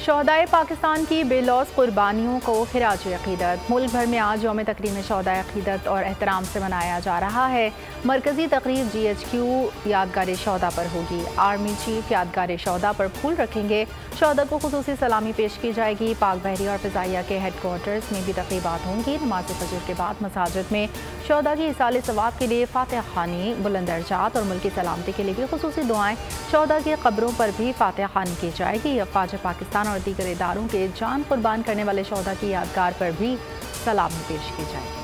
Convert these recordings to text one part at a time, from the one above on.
शोहदाए पाकिस्तान की बेलौस कुर्बानियों को खिराज अक़ीदत। मुल्क भर में आज यौम तकरीम शोहदाए अक़ीदत और एहतराम से मनाया जा रहा है। मरकज़ी तकरीब GHQ यादगार शोहदा पर होगी। आर्मी चीफ यादगार शोहदा पर फूल रखेंगे। शोहदा को खुसूसी सलामी पेश की जाएगी। पाक बहरी और फ़िज़ाइया के हेडक्वार्टर्स में भी तक़रीबात होंगी। नमाज फजर के बाद मसाजिद में शोहदा की इसाले सवाब के लिए फातिहा ख़ानी, बुलंद दर्जात और मुल्की सलामती के लिए भी खुसूसी दुआएं। शोहदा की कब्रों पर भी फातिहा ख़ानी की जाएगी। अफ़वाज पाकिस्तान और दीगर इदारों के जान कुर्बान करने वाले शोहदा की यादगार पर भी सलामी पेश की जाएगी।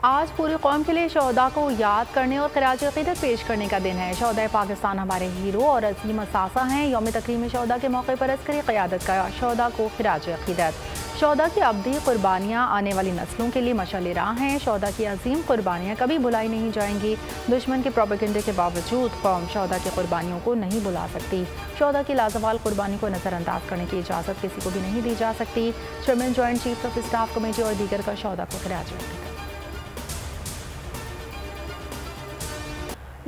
आज पूरी कौम के लिए शोहदा को याद करने और खिराज अक़ीदत पेश करने का दिन है। शोहदाए पाकिस्तान हमारे हीरो और अज़ीम असासा हैं। यौम तकरीम शोहदा के मौके पर अस्करी क़यादत का शोहदा को खिराज अक़ीदत। शोहदा की अब्दी कुर्बानियाँ आने वाली नस्लों के लिए मशाल राह हैं। शोहदा की अजीम कुर्बानियाँ कभी भुलाई नहीं जाएंगी। दुश्मन के प्रोपेगेंडे के बावजूद कौम शोहदा की कुर्बानियों को नहीं भुला सकती। शोहदा की लाजवाल कुर्बानी को नज़रअंदाज करने की इजाज़त किसी को भी नहीं दी जा सकती। Chairman joint chief of staff committee और दीगर का शोहदा को खिराज अक़ीदत।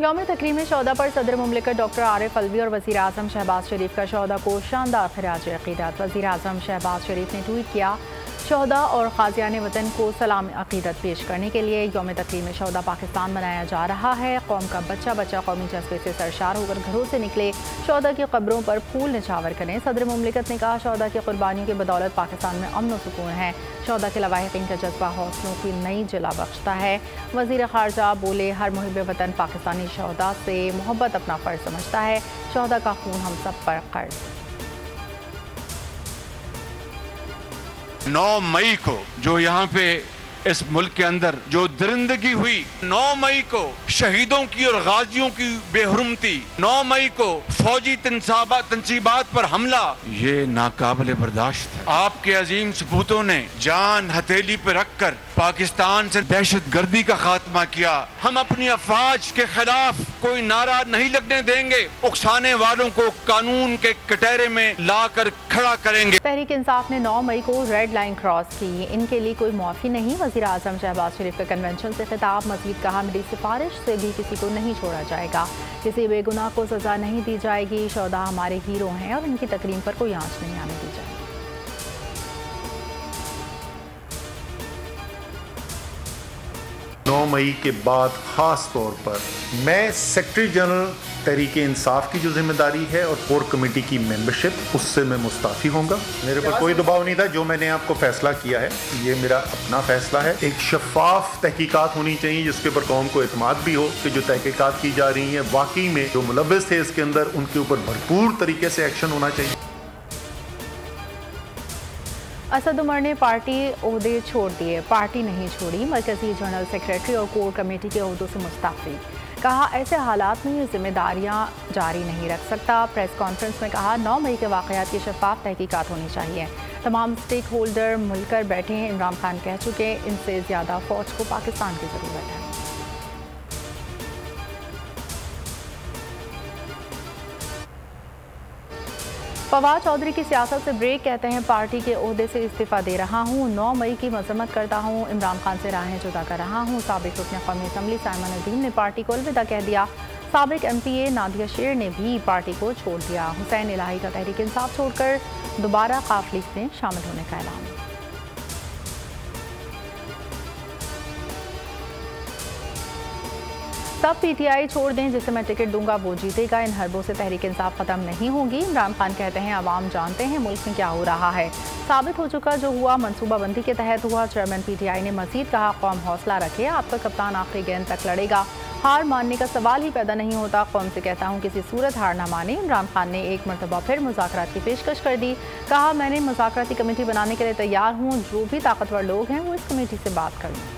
यौम तकरीम शोहदा पर सदर मुमलिकत डॉक्टर आरिफ अलवी और वज़ीर आज़म शहबाज शरीफ का शोहदा को शानदार खिराज अक़ीदत। वज़ीर आज़म शहबाज शरीफ ने ट्वीट किया, शोहदा और ग़ाज़ियान वतन को सलाम अक़ीदत पेश करने के लिए यौम तकरीम शोहदा पाकिस्तान मनाया जा रहा है। कौम का बच्चा बच्चा कौमी जज्बे से सरशार होकर घरों से निकले, शोहदा की कब्रों पर फूल निछावर करें। सदर मुमलिकत ने कहा, शोहदा की कुर्बानियों की बदौलत पाकिस्तान में अमन व सुकून है। शोहदा के लवाहिक़ीन का जज्बा हौसलों की नई जला बख्शता है। वज़ीर ख़ारजा बोले, हर मुहिब वतन पाकिस्तानी शोहदा से मोहब्बत अपना फ़र्ज समझता है। शोहदा का खून हम सब पर क़र्ज़। 9 मई को जो यहाँ पे इस मुल्क के अंदर जो दरिंदगी हुई, 9 मई को शहीदों की और गाजियों की बेहुरमती, 9 मई को फौजी तंसीबात पर हमला, ये नाकाबिले बर्दाश्त है। आपके अजीम सपूतों ने जान हथेली पर रखकर पाकिस्तान से दहशत गर्दी का खात्मा किया। हम अपनी अफवाज के खिलाफ कोई नारा नहीं लगने देंगे। उकसाने वालों को कानून के कटहरे में लाकर खड़ा करेंगे। तहरीक इंसाफ ने 9 मई को रेड लाइन क्रॉस की, इनके लिए कोई माफी नहीं। वज़ीर आज़म शहबाज शरीफ का कन्वेंशन से खिताब। मज़ीद कहा, मेरी सिफारिश से भी किसी को नहीं छोड़ा जाएगा, किसी बेगुनाह को सजा नहीं दी जाएगी। शोहदा हमारे हीरो हैं और इनकी तकरीम पर कोई आंच नहीं आने दी जाएगी। 9 मई के बाद ख़ास तौर पर मैं सेक्रेटरी जनरल तहरीक इंसाफ की जो जिम्मेदारी है और कोर कमेटी की मेंबरशिप, उससे मैं मुस्ताफ़ी होऊंगा। मेरे पर कोई दबाव नहीं था। जो मैंने आपको फैसला किया है, ये मेरा अपना फैसला है। एक शफाफ तहकीकात होनी चाहिए जिसके ऊपर कौम को एतमाद भी हो कि जो तहकीकात की जा रही हैं वाकई में जो मुलव्विस थे इसके अंदर, उनके ऊपर भरपूर तरीके से एक्शन होना चाहिए। असद उमर ने पार्टी ओहदे छोड़ दिए, पार्टी नहीं छोड़ी। मरकजी जनरल सेक्रेटरी और कोर कमेटी के ओहदों से मुस्ताफ़ी। कहा, ऐसे हालात में ये जिम्मेदारियां जारी नहीं रख सकता। प्रेस कॉन्फ्रेंस में कहा, 9 मई के वाक़यात की शफाफ तहकीकात होनी चाहिए। तमाम स्टेक होल्डर मिलकर बैठे हैं। इमरान खान कह चुके, इनसे ज़्यादा फ़ौज को पाकिस्तान की ज़रूरत है। फवाद चौधरी की सियासत से ब्रेक, कहते हैं पार्टी के ओहदे से इस्तीफ़ा दे रहा हूँ। 9 मई की मजम्मत करता हूँ। इमरान खान से राहें जुदा कर रहा हूँ। साबिक रुकन कौमी असम्बली साइमन नदीम ने पार्टी को अलविदा कह दिया। साबिक MPA नादिया शेर ने भी पार्टी को छोड़ दिया। हुसैन इलाही का तहरीक इंसाफ छोड़कर दोबारा काफिले में शामिल होने का ऐलान। सब PTI छोड़ दें, जिसे मैं टिकट दूंगा वो जीतेगा। इन हरबों से तहरीक इंसाफ खत्म नहीं होगी। इमरान खान कहते हैं, अवाम जानते हैं मुल्क में क्या हो रहा है। साबित हो चुका जो हुआ मनसूबाबंदी के तहत हुआ। चेयरमैन PTI ने मजीद कहा, कौम हौसला रखे, आपका कप्तान आखिरी गेंद तक लड़ेगा। हार मानने का सवाल ही पैदा नहीं होता। कौम से कहता हूँ किसी सूरत हार ना माने। इमरान खान ने एक मरतबा फिर मुज़ाकरात की पेशकश कर दी। कहा, मैंने मुज़ाकराती कमेटी बनाने के लिए तैयार हूँ। जो भी ताकतवर लोग हैं वो इस कमेटी से बात कर लें।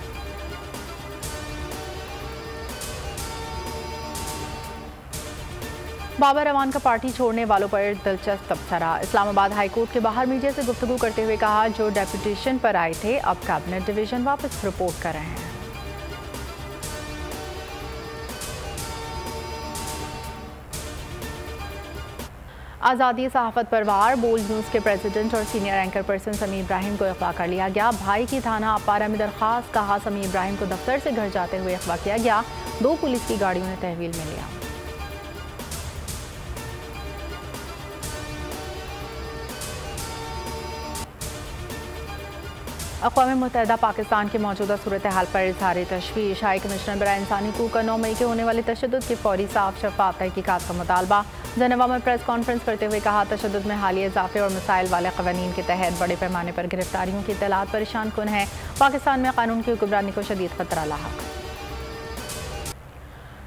बाबर अवान का पार्टी छोड़ने वालों पर दिलचस्प तबसरा। इस्लामाबाद हाई कोर्ट के बाहर मीडिया से गुफ्तगू करते हुए कहा, जो डेपुटेशन पर आए थे अब कैबिनेट डिवीजन वापस रिपोर्ट कर रहे हैं। आज़ादी सहाफ़त पर वार। बोल्ड न्यूज़ के प्रेसिडेंट और सीनियर एंकर पर्सन समी इब्राहिम को अगवा कर लिया गया। भाई की थाना अपारा में दरख्वास्त। कहा, समी इब्राहिम को दफ्तर से घर जाते हुए अगवा किया गया। 2 पुलिस की गाड़ियों ने तहवील में लिया। अक़वाम मुत्तहिदा पाकिस्तान की मौजूदा सूरत हाल पर इज़हार तशवीश। हाई कमिश्नर बराए इंसानी हकूक़ का 9 मई के होने वाले तशद्दुद की फौरी साफ शफ़ाफ़ तहक़ीक़ात का मुतालबा। जेनेवा में प्रेस कॉन्फ्रेंस करते हुए कहा, तशद्दुद में हालिया इजाफे और मिसाइल वाले क़वानीन के तहत बड़े पैमाने पर गिरफ्तारियों की इत्तलात परेशान कुन है। पाकिस्तान में कानून की हुक्मरानी को शदीद खतरा लाहक।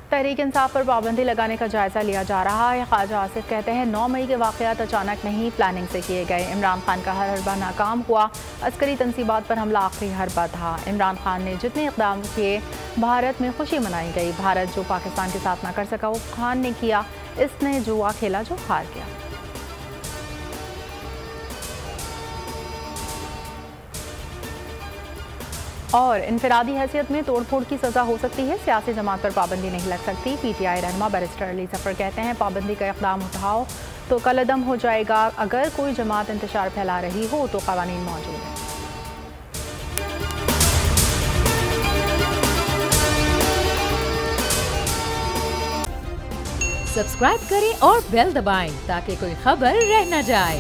तहरीक इंसाफ पर पाबंदी लगाने का जायज़ा लिया जा रहा है। ख्वाजा आसिफ कहते हैं, 9 मई के वाक़यात अचानक नहीं, प्लानिंग से किए गए। इमरान खान का हर हरबा नाकाम हुआ। अस्करी तनसीबात पर हमला आखिरी हरबा था। इमरान खान ने जितने इक़दाम किए, भारत में खुशी मनाई गई। भारत जो पाकिस्तान के साथ ना कर सका वो खान ने किया। इसने जुआ खेला जो हार गया। और इनफरादी हैसियत में तोड़फोड़ की सज़ा हो सकती है, सियासी जमात पर पाबंदी नहीं लग सकती। PTI रहनुमा बैरिस्टर अली जफर कहते हैं, पाबंदी का इक़दाम उठाओ तो कलअदम हो जाएगा। अगर कोई जमात इंतशार फैला रही हो तो क़वानीन मौजूद हैं। सब्सक्राइब करें और बेल दबाएं ताकि कोई खबर रह न जाए।